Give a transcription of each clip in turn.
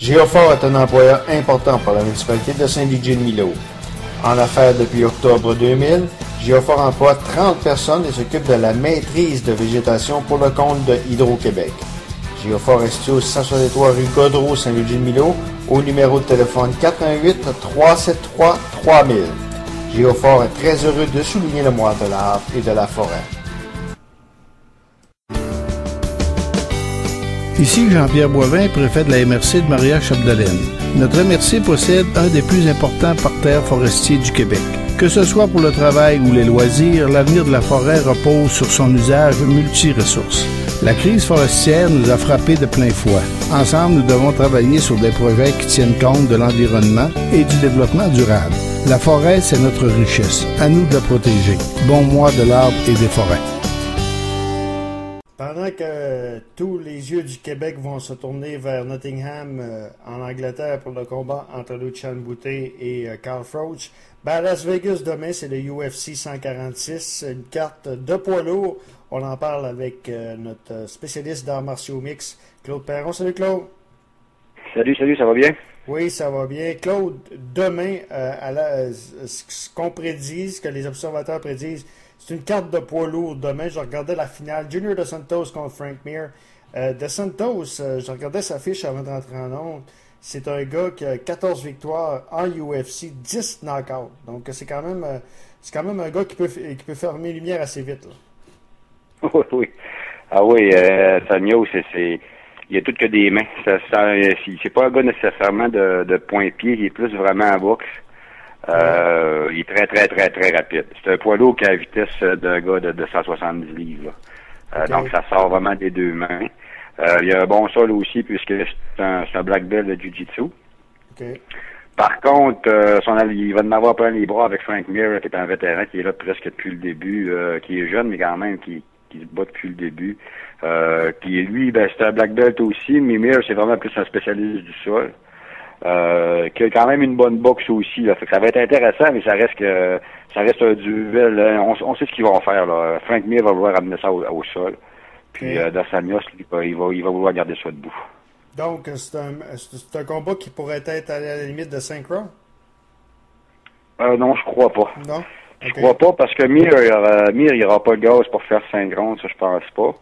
Géophore est un employeur important pour la municipalité de Saint-Ligé-de-Milo. En affaires depuis octobre 2000, Géophore emploie 30 personnes et s'occupe de la maîtrise de végétation pour le compte de Hydro-Québec. Géophore est situé au 663 rue Godreau, Saint-Ligé-de-Milo, au numéro de téléphone 418-373-3000. Géophore est très heureux de souligner le mois de l'arbre et de la forêt. Ici Jean-Pierre Boivin, préfet de la MRC de Maria-Chapdelaine. Notre MRC possède un des plus importants parterres forestiers du Québec. Que ce soit pour le travail ou les loisirs, l'avenir de la forêt repose sur son usage multi-ressources. La crise forestière nous a frappés de plein fouet. Ensemble, nous devons travailler sur des projets qui tiennent compte de l'environnement et du développement durable. La forêt, c'est notre richesse. À nous de la protéger. Bon mois de l'arbre et des forêts. Pendant que tous les yeux du Québec vont se tourner vers Nottingham, en Angleterre, pour le combat entre Lucian Boutet et Carl Froch, à Las Vegas, demain, c'est le UFC 146, une carte de poids lourd. On en parle avec notre spécialiste d'arts martiaux mix, Claude Perron. Salut, Claude. Salut, ça va bien? Oui, ça va bien. Claude, demain, ce qu'on prédit, ce que les observateurs prédisent, c'est une carte de poids lourd. Demain, je regardais la finale. Junior Dos Santos contre Frank Mir. Dos Santos, je regardais sa fiche avant de rentrer en onde. C'est un gars qui a 14 victoires en UFC, 10 knockouts. Donc, c'est quand même un gars qui peut fermer lumière assez vite, là. Oui. Ah oui, Tonio, il y a tout que des mains. C'est pas un gars nécessairement de point-pied, il est plus vraiment en boxe. Il est très, très, très, très rapide. C'est un poids lourd qui a la vitesse d'un gars de 170 livres. Donc, ça sort vraiment des deux mains. Il y a un bon sol aussi, puisque c'est un black belt de Jiu-Jitsu. Okay. Par contre, il va en avoir plein les bras avec Frank Mir, qui est un vétéran, qui est là presque depuis le début, qui est jeune, mais quand même, qui se bat depuis le début. Qui, lui, c'est un black belt aussi, mais Mir, c'est vraiment plus un spécialiste du sol. Qui a quand même une bonne boxe aussi, là. Fait que ça va être intéressant, mais ça reste un duel. On sait ce qu'ils vont faire, là. Frank Mir va vouloir amener ça au sol. Puis Dos Anjos, il va vouloir garder ça debout. Donc, c'est un combat qui pourrait être à la limite de 5 rounds? Non, je crois pas. Non? Je crois pas, parce que Mir, il aura pas le gaz pour faire 5 rounds, ça je pense pas.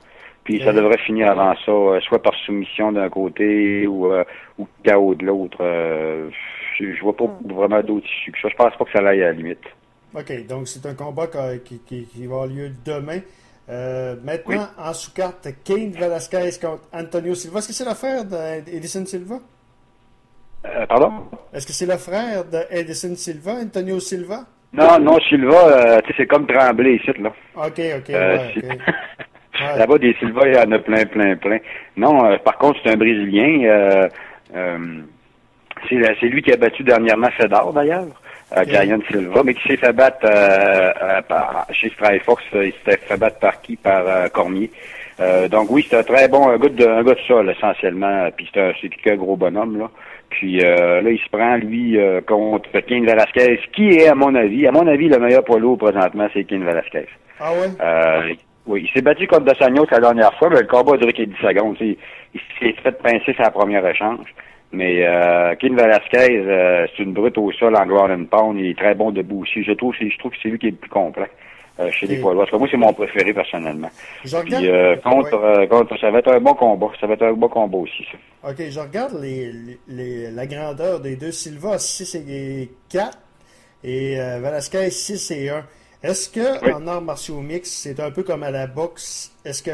Puis ça devrait finir avant ça, soit par soumission d'un côté ou KO de l'autre. Je vois pas vraiment d'autres issues que ça. Je pense pas que ça aille à la limite. OK, donc c'est un combat qui va avoir lieu demain. Maintenant, en sous-carte, Cain Velasquez contre Antonio Silva. Est-ce que c'est le frère d'Edison Silva? Pardon? Est-ce que c'est le frère d'Edison Silva, Antonio Silva? Non, Silva, c'est comme Tremblay ici, là. OK. Ouais. Là-bas, des Silva, il y en a plein. Non, par contre, c'est un Brésilien. C'est lui qui a battu dernièrement Fedor, d'ailleurs, Gayan Silva, mais qui s'est fait battre chez Strikeforce. Il s'est fait battre par Cormier. Donc oui, c'est un très bon gars de sol, essentiellement. Puis c'est un gros bonhomme, là. Puis là, il se prend, lui, contre Cain Velasquez, qui est, à mon avis, le meilleur poids lourd présentement, c'est Cain Velasquez. Ah ouais? Oui, il s'est battu contre Dos Anjos la dernière fois, mais le combat a duré que 10 secondes. Il s'est fait pincer sa première échange. Mais Cain Velasquez, c'est une brute au sol en ground and pound. Il est très bon debout aussi. Je trouve que c'est lui qui est le plus complet chez les poids lourds. Moi, c'est mon préféré personnellement. Puis contre, ça va être un bon combat. Ça va être un bon combat aussi, ça. OK, je regarde la grandeur des deux. Silva, 6 et 4. Et Velasquez, 6 et 1. Est-ce que en arts martiaux mix, c'est un peu comme à la boxe? Est-ce que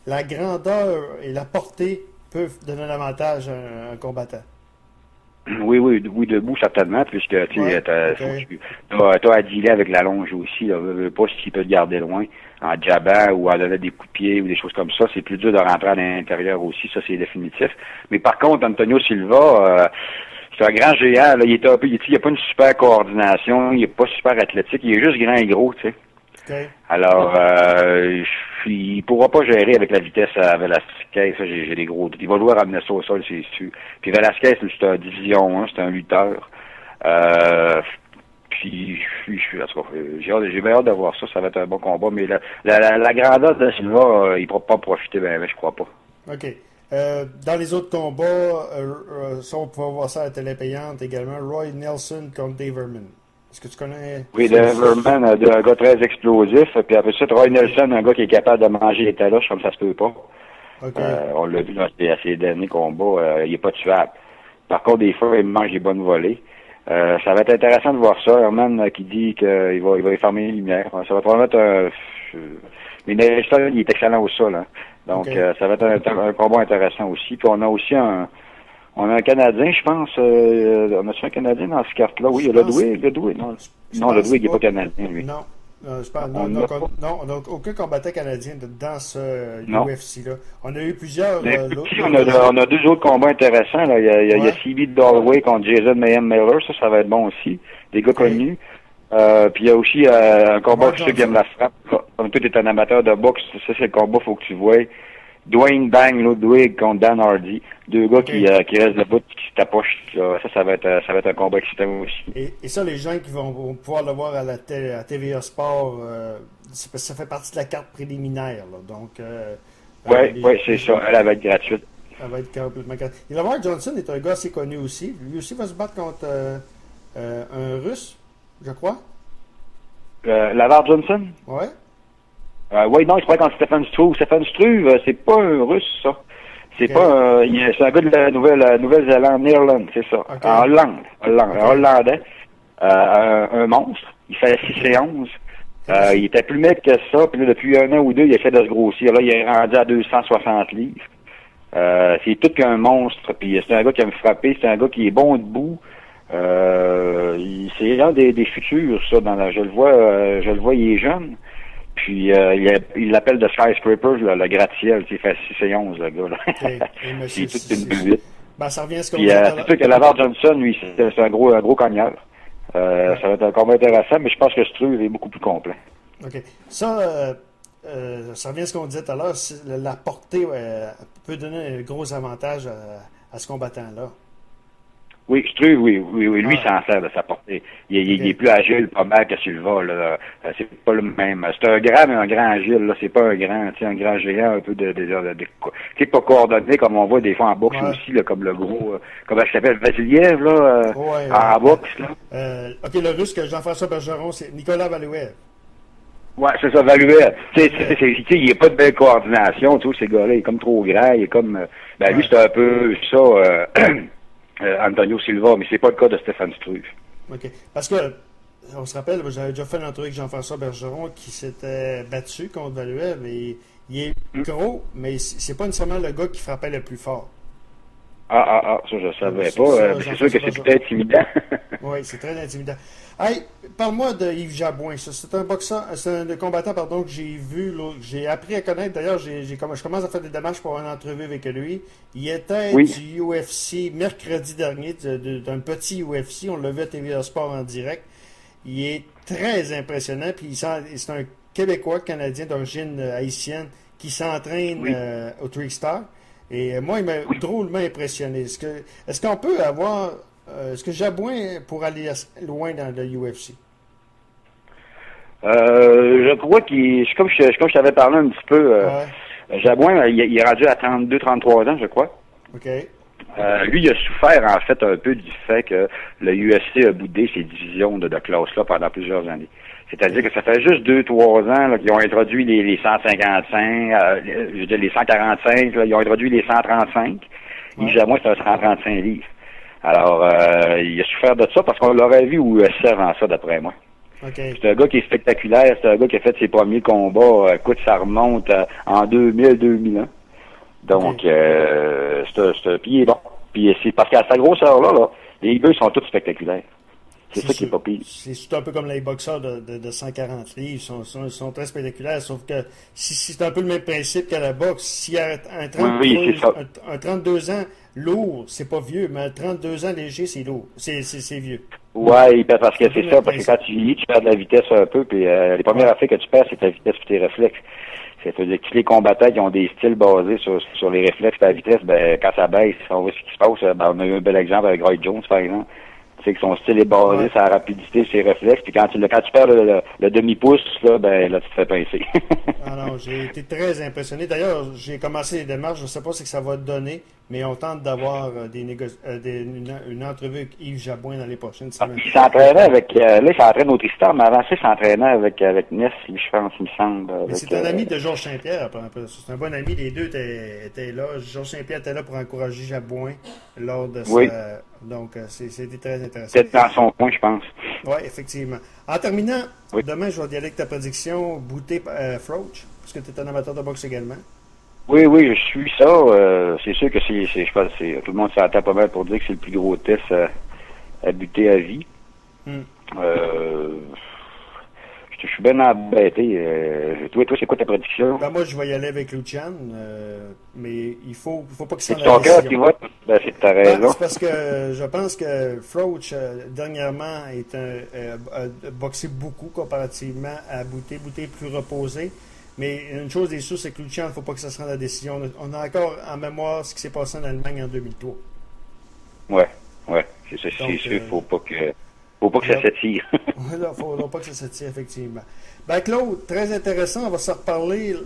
la grandeur et la portée peuvent donner un avantage à un combattant? Oui, debout, certainement, puisque tu as à dealer avec la longe aussi. Là. Pas s'il peut te garder loin en jabant ou en donnant des coups de pied ou des choses comme ça. C'est plus dur de rentrer à l'intérieur aussi, ça c'est définitif. Mais par contre, Antonio Silva, c'est un grand géant, là. Il est un peu, il a pas une super coordination, il est pas super athlétique, il est juste grand et gros, tu sais. Okay. Alors, il pourra pas gérer avec la vitesse à Velasquez, ça, j'ai des gros doutes. Il va vouloir ramener ça au sol, c'est sûr. Puis Velasquez, c'est un division 1, c'est un lutteur. Puis, j'ai bien hâte de voir ça, ça va être un bon combat, mais la grandeur de Silva, il pourra pas profiter, je crois pas. OK. Dans les autres combats, ça, on peut voir ça à la télé payante également. Roy Nelson contre Dave Herman. Est-ce que tu connais? Oui, Dave Herman, un gars très explosif. Puis après ça, Roy Nelson, un gars qui est capable de manger les taloches comme ça se peut pas. Okay. On l'a vu dans ces derniers combats. Il est pas tuable. Par contre, des fois, il mange des bonnes volées. Ça va être intéressant de voir ça. Herman qui dit qu'il va fermer les lumières. Ça va probablement être mais Nelson, il est excellent au sol. Hein. Donc, ça va être un combat intéressant aussi. Puis on a aussi un Canadien, je pense. On a-tu un Canadien dans cette carte-là? Oui, il y a Ludwig. Non, Ludwig, il n'est pas Canadien, lui. Non. Je pense, on n'a aucun combattant canadien dans ce UFC-là. On a eu plusieurs. On a deux autres combats intéressants. Là. Il y a CB Dalloway contre Jason Mayhem Miller. Ça va être bon aussi. Des gars connus. Puis il y a aussi un combat pour ceux qui aiment la frappe. Comme toi, tu es un amateur de boxe, ça c'est le combat, faut que tu vois. Dwayne Bang Ludwig contre Dan Hardy. Deux gars qui restent debout, qui se tapochent. Ça va être un combat excitant aussi. Et ça, les gens qui vont pouvoir le voir à TVA Sport, ça fait partie de la carte préliminaire. Là. Donc, oui, c'est ça. Elle va être gratuite. Elle va être complètement gratuite. Et Lamar Johnson est un gars assez connu aussi. Lui aussi va se battre contre un Russe, je crois. Lamar Johnson? Oui. Oui, non, il se bat contre Stefan Struve. Stefan Struve, c'est pas un Russe, ça. C'est pas c'est un gars de la Nouvelle-Zélande, Irlande, c'est ça. Okay. En Hollande. Un Hollandais. Un monstre. Il fait 6'11". Il était plus mec que ça, puis là, depuis 1 an ou 2, il essaie de se grossir. Là, il est rendu à 260 livres. C'est tout qu'un monstre, puis c'est un gars qui aime frapper, c'est un gars qui est bon debout. C'est un des futurs, ça. Je le vois, il est jeune. Puis il l'appelle de Skyscraper, le gratte-ciel. Il fait 6'11", le gars. Là. C'est toute une bulle. Ben, ça revient à ce qu'on c'est sûr que Lamar Johnson, lui, c'est un gros cognard. Ça va être un combat intéressant, mais je pense que Struve est beaucoup plus complet. OK. Ça revient à ce qu'on disait tout à l'heure. La portée peut donner un gros avantage à ce combattant-là. Oui, Struve, oui. Lui, s'en sert de sa portée. Il est plus agile, pas mal que Silva, là. C'est pas le même. C'est un grand, mais un grand agile, là. C'est pas un grand géant, un peu c'est pas coordonné, comme on voit des fois en boxe aussi, là, comme le gros, comment ça s'appelle, Vasiliev, là, en boxe, là. OK, le russe que Jean-François Bergeron, c'est Nicolas Valuev. Ouais, c'est ça, Valuev. Il n'y a pas de belle coordination, tu sais, ces gars-là, il est comme trop grand, il est comme, lui, c'est un peu ça, Antonio Silva, mais c'est pas le cas de Stefan Struve. OK. Parce que, on se rappelle, j'avais déjà fait l'entrevue avec Jean-François Bergeron qui s'était battu contre Valuev et il est gros, mais c'est pas nécessairement le gars qui frappait le plus fort. Ça je savais pas. C'est sûr que c'est peut-être intimidant. Oui, c'est très intimidant. Hey, parle-moi de Yves Jabouin. C'est un boxeur, c'est un combattant, que j'ai vu, là, j'ai appris à connaître. D'ailleurs, je commence à faire des démarches pour une entrevue avec lui. Il était du UFC mercredi dernier, d'un petit UFC. On l'a vu à TVA Sport en direct. Il est très impressionnant. Puis c'est un Québécois, Canadien d'origine haïtienne qui s'entraîne au Trickstar. Et moi, il m'a drôlement impressionné. Est-ce qu'on peut avoir... est-ce que Jabouin pour aller loin dans le UFC? Je crois comme je t'avais parlé un petit peu, Jabouin, il est rendu à 32-33 ans, je crois. OK. Lui, il a souffert, en fait, un peu du fait que le UFC a boudé ses divisions de classe-là pendant plusieurs années. C'est-à-dire que ça fait juste 2-3 ans là, qu'ils ont introduit les 155, les 145, là, ils ont introduit les 135. Yves Jabouin, c'est un 135 livres. Alors, il a souffert de ça parce qu'on l'aurait vu au UFC avant ça, d'après moi. Okay. C'est un gars qui est spectaculaire, c'est un gars qui a fait ses premiers combats. Écoute, ça remonte en 2000-2001. Donc, puis il est bon. Puis c'est parce qu'à sa grosseur-là, les gars, ils sont tous spectaculaires. C'est ça qui est pas pire. C'est un peu comme les boxeurs de 140 livres. Ils sont très spectaculaires, sauf que c'est un peu le même principe qu'à la boxe. S'il y a un 32 ans lourd, c'est pas vieux, mais un 32 ans léger, c'est lourd. C'est vieux. Ouais, parce que c'est ça, parce que quand tu vieillis, tu perds de la vitesse un peu, puis les premières affaires que tu perds, c'est ta vitesse et tes réflexes. C'est-à-dire que tous les combattants qui ont des styles basés sur les réflexes et la vitesse, quand ça baisse, on voit ce qui se passe. On a eu un bel exemple avec Roy Jones, par exemple. C'est que son style est basé sur la rapidité, ses réflexes. Puis quand tu perds le demi-pouce, là, ben là, tu te fais pincer. Ah non, j'ai été très impressionné. D'ailleurs, j'ai commencé les démarches. Je ne sais pas ce que ça va donner, mais on tente d'avoir une entrevue avec Yves Jabouin dans les prochaines semaines. Il s'entraînait avec... là, il s'entraîne au Tristar, mais avant ça, il s'entraînait avec Ness, je pense, il me semble. Mais c'est un ami de Georges Saint-Pierre. C'est un bon ami. Les deux étaient là. Georges Saint-Pierre était là pour encourager Jabouin lors de ça. Oui. Donc, c'était très intéressant. Peut-être dans son coin, je pense. Oui, effectivement. En terminant, Oui. demain, je vais y aller avec ta prédiction Bouté-Froch, parce que tu es un amateur de boxe également. Oui, je suis ça. C'est sûr que je pense que tout le monde s'attend pas mal pour dire que c'est le plus gros test à buter à vie. Je suis bien embêté. Toi, c'est quoi ta prédiction? Ben, moi, je vais y aller avec Lucian, mais il faut pas qu'il s'en C'est ton cœur qui vote? Ben, c'est ta raison. C'est parce que je pense que Froch, dernièrement, a boxé beaucoup comparativement à Bouté. Bouté est plus reposé. Mais une chose est sûre, c'est que Lucian, il ne faut pas que ça se rende à la décision. On a encore en mémoire ce qui s'est passé en Allemagne en 2003. Ouais. C'est sûr. Faut pas que ça s'étire. Oui, il ne faudra pas que ça s'étire, effectivement. Ben, Claude, très intéressant. On va se reparler.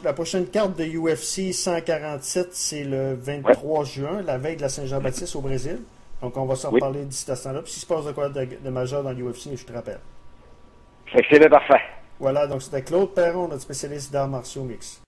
La prochaine carte de UFC 147, c'est le 23 juin, la veille de la Saint-Jean-Baptiste au Brésil. Donc, on va se reparler d'ici à ce temps-là. Puis, s'il se passe de quoi de majeur dans l'UFC, je te rappelle. Fait que c'est bien parfait. Voilà, donc c'était Claude Perron, notre spécialiste d'arts martiaux mix.